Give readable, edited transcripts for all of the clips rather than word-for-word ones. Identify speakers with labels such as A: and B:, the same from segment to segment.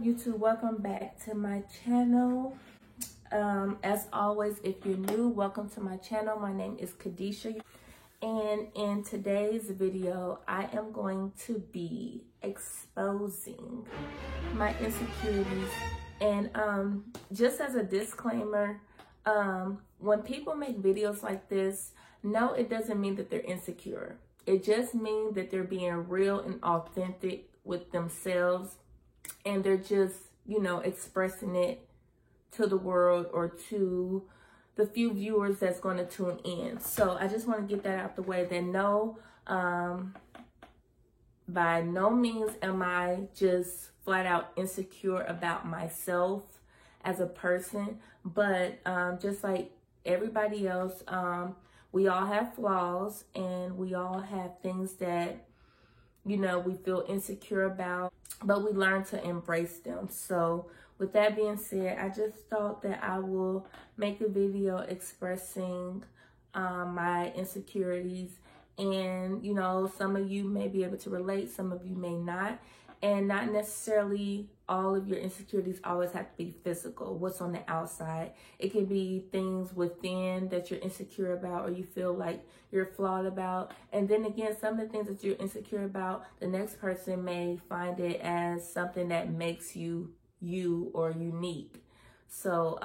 A: up, YouTube? Welcome back to my channel. As always, if you're new, welcome to my channel. My name is Kadisha, and in today's video I am going to be exposing my insecurities. And just as a disclaimer, when people make videos like this, no, it doesn't mean that they're insecure. It just means that they're being real and authentic with themselves, and they're just, expressing it to the world or to the few viewers that's going to tune in. So I just want to get that out the way, that no, by no means am I just flat out insecure about myself as a person, but just like everybody else, we all have flaws, and we all have things that, we feel insecure about, but we learn to embrace them. So with that being said, I just thought that I will make a video expressing my insecurities. And, some of you may be able to relate, some of you may not. And not necessarily all of your insecurities always have to be physical, what's on the outside. It can be things within that you're insecure about, or you feel like you're flawed about. And then again, some of the things that you're insecure about, the next person may find it as something that makes you you or unique. So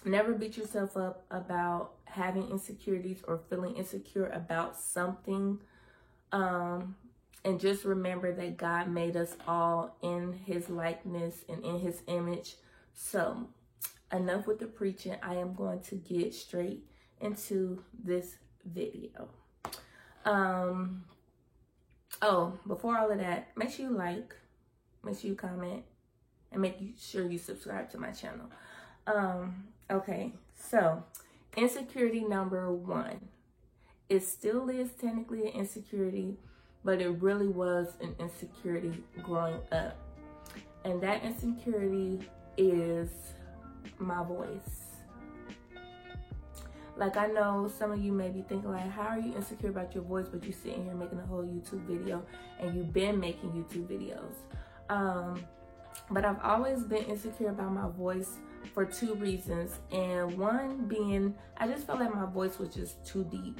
A: never beat yourself up about having insecurities or feeling insecure about something. And just remember that God made us all in his likeness and in his image. So enough with the preaching. I am going to get straight into this video. Oh, before all of that, make sure you like, make sure you comment, and make sure you subscribe to my channel. Okay, so insecurity number one. It still is technically an insecurity, but it really was an insecurity growing up. And that insecurity is my voice. Like, I know some of you may be thinking like, how are you insecure about your voice, but you're sitting here making a whole YouTube video, and you've been making YouTube videos. But I've always been insecure about my voice for two reasons. And one being, I just felt like my voice was just too deep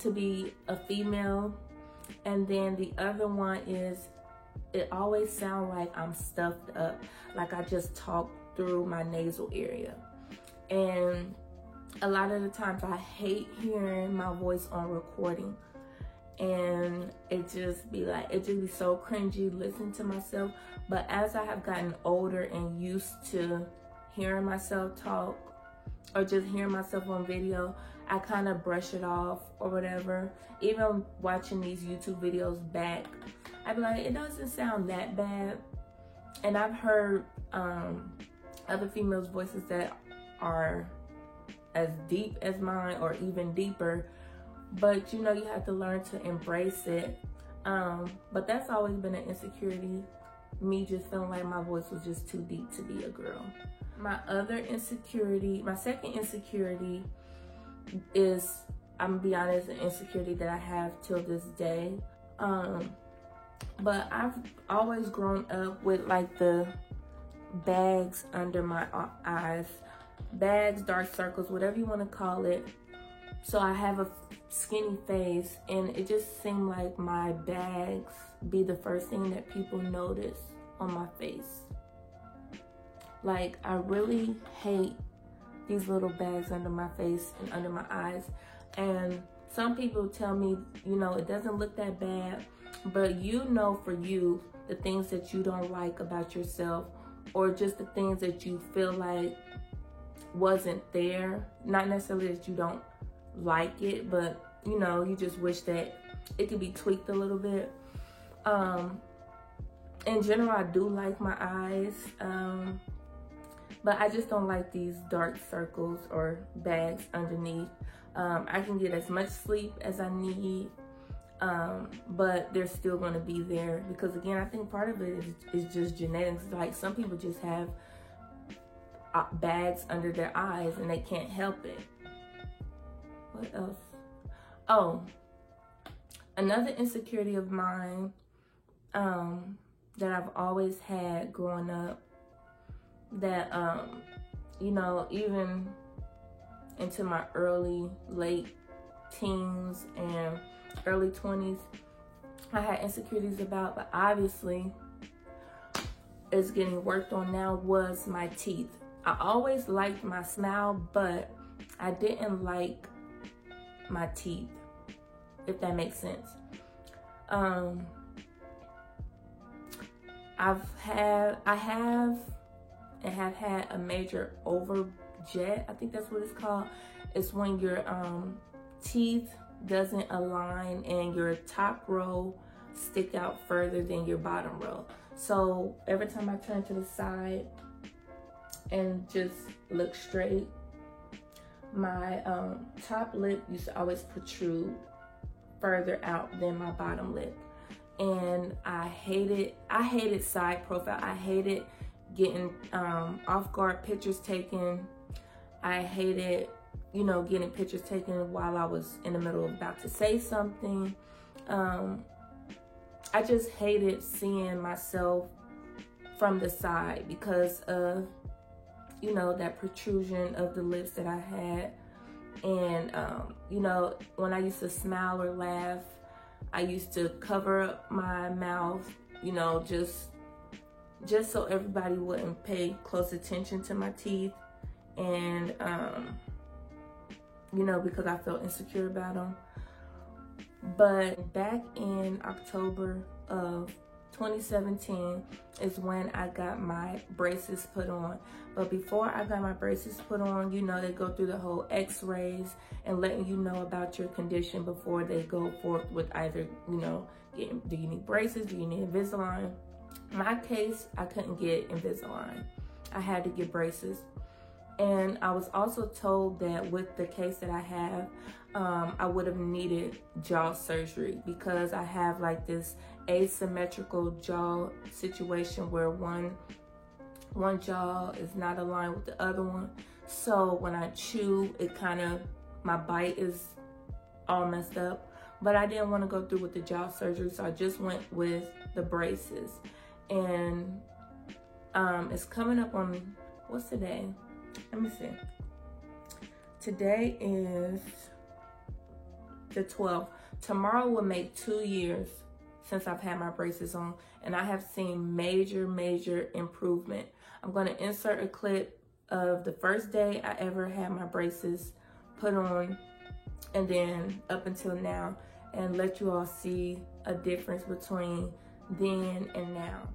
A: to be a female. And then the other one is, it always sounds like I'm stuffed up, like I just talk through my nasal area. And a lot of the times I hate hearing my voice on recording, and it just be so cringy listening to myself. But as I have gotten older and used to hearing myself talk, or just hearing myself on video, I kind of brush it off or whatever. Even watching these YouTube videos back, I'd be like, it doesn't sound that bad. And I've heard other females' voices that are as deep as mine or even deeper, but you have to learn to embrace it. But that's always been an insecurity, me just feeling like my voice was just too deep to be a girl. My other insecurity, my second insecurity is, I'm gonna be honest, an insecurity that I have till this day. But I've always grown up with like the bags under my eyes, bags, dark circles, whatever you want to call it. So I have a skinny face, and it just seemed like my bags be the first thing that people notice on my face. Like, I really hate these little bags under my face and under my eyes. And some people tell me, it doesn't look that bad, but for you, the things that you don't like about yourself, or just the things that you feel like wasn't there, not necessarily that you don't like it, but you just wish that it could be tweaked a little bit. In general, I do like my eyes, but I just don't like these dark circles or bags underneath. I can get as much sleep as I need, but they're still going to be there, because again, I think part of it is just genetics. Like, some people just have bags under their eyes and they can't help it. What else? Oh, another insecurity of mine that I've always had growing up that, you know, even into my late teens and early 20s, I had insecurities about, but obviously is getting worked on now, was my teeth. I always liked my smile, but I didn't like my teeth, if that makes sense. I have had a major overjet. I think that's what it's called. It's when your teeth doesn't align and your top row stick out further than your bottom row. So every time I turn to the side and just look straight, my top lip used to always protrude further out than my bottom lip. And I hated side profile. I hated getting off guard pictures taken. I hated, you know, getting pictures taken while I was in the middle of about to say something. I just hated seeing myself from the side because of, you know, that protrusion of the lips that I had. And, you know, when I used to smile or laugh, I used to cover up my mouth, you know, just so everybody wouldn't pay close attention to my teeth. And, you know, because I felt insecure about them. But back in October of 2017 is when I got my braces put on. But before I got my braces put on, you know, they go through the whole x-rays and letting you know about your condition before they go forth with either, you know, do you need braces, do you need Invisalign? My case, I couldn't get Invisalign. I had to get braces. And I was also told that with the case that I have, I would have needed jaw surgery because I have like this asymmetrical jaw situation where one jaw is not aligned with the other one. So when I chew, it kind of, my bite is all messed up. But I didn't want to go through with the jaw surgery, so I just went with the braces. And it's coming up on, what's today? Let me see. Today is the 12th. Tomorrow will make 2 years since I've had my braces on, and I have seen major improvement. I'm going to insert a clip of the first day I ever had my braces put on, and then up until now, and let you all see a difference between then and now.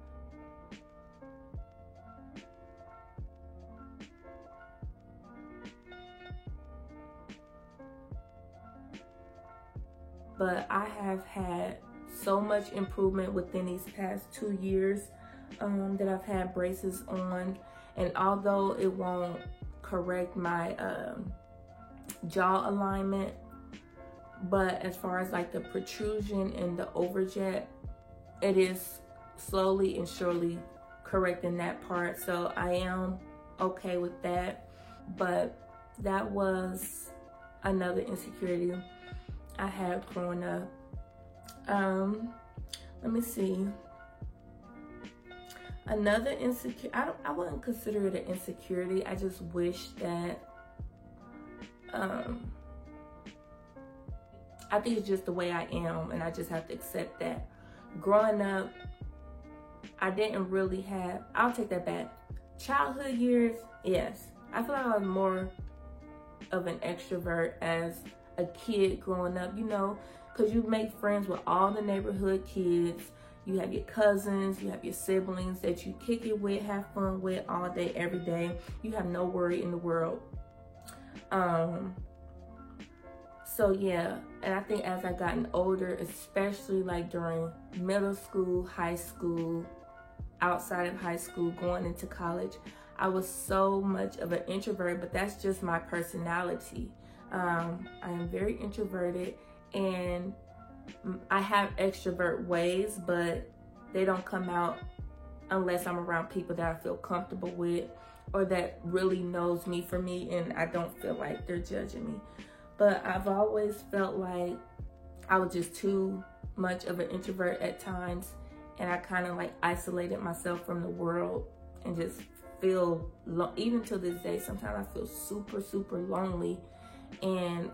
A: But I have had so much improvement within these past 2 years that I've had braces on. And although it won't correct my jaw alignment, but as far as like the protrusion and the overjet, it is slowly and surely correcting that part. So I am okay with that. But that was another insecurity I had growing up. Let me see. Another insecurity, I wouldn't consider it an insecurity. I just wish that, I think it's just the way I am, and I just have to accept that. Growing up, I didn't really have, I'll take that back. Childhood years, yes. I feel like I was more of an extrovert as a kid growing up, you know, because you make friends with all the neighborhood kids. You have your cousins, you have your siblings that you kick it with, have fun with all day, every day. You have no worry in the world. So yeah, and I think as I gotten older, especially like during middle school, high school, outside of high school, going into college, I was so much of an introvert, but that's just my personality. I am very introverted, and I have extrovert ways, but they don't come out unless I'm around people that I feel comfortable with or that really knows me for me, and I don't feel like they're judging me. But I've always felt like I was just too much of an introvert at times, and I kind of like isolated myself from the world and just feel, even till this day, sometimes I feel super, super lonely. And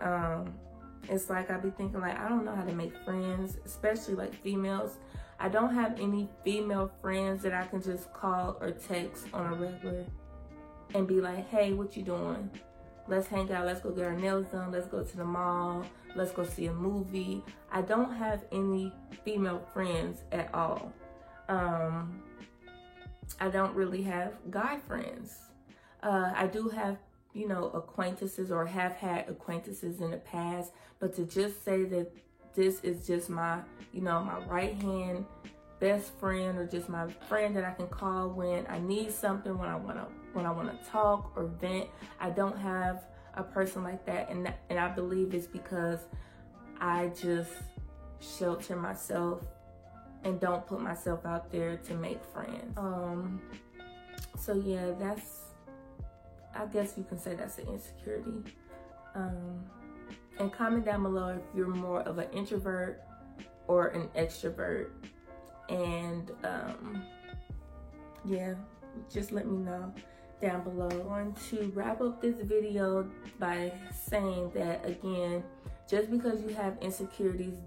A: it's like I be thinking like, I don't know how to make friends, especially like females. I don't have any female friends that I can just call or text on a regular and be like, hey, what you doing? Let's hang out, let's go get our nails done, let's go to the mall, let's go see a movie. I don't have any female friends at all. I don't really have guy friends. I do have, you know, acquaintances, or have had acquaintances in the past, but to just say that this is just my, you know, my right hand best friend, or just my friend that I can call when I need something, when I want to talk or vent, I don't have a person like that. And I believe it's because I just shelter myself and don't put myself out there to make friends. So yeah, I guess you can say that's an insecurity. And comment down below if you're more of an introvert or an extrovert. And yeah, just let me know down below. I want to wrap up this video by saying that, again, just because you have insecurities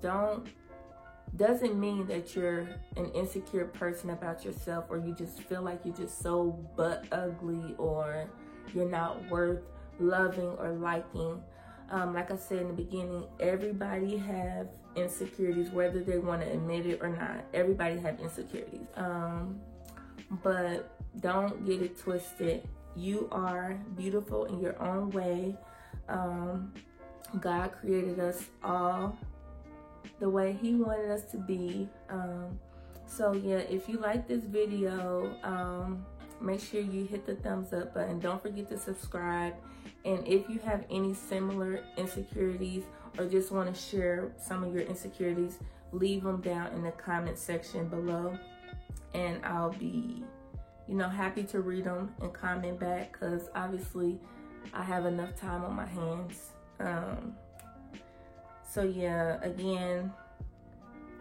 A: doesn't mean that you're an insecure person about yourself, or you just feel like you're just so butt ugly, or you're not worth loving or liking. Like I said in the beginning, everybody have insecurities, whether they want to admit it or not. Everybody have insecurities. But don't get it twisted. You are beautiful in your own way. God created us all the way he wanted us to be. So yeah, if you like this video, make sure you hit the thumbs up button. Don't forget to subscribe. And if you have any similar insecurities, or just want to share some of your insecurities, leave them down in the comment section below, and I'll be, you know, happy to read them and comment back, because obviously I have enough time on my hands. So yeah, again,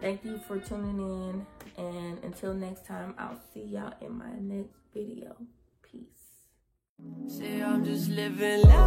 A: thank you for tuning in, and until next time, I'll see y'all in my next video. Peace.
B: Say I'm just living life.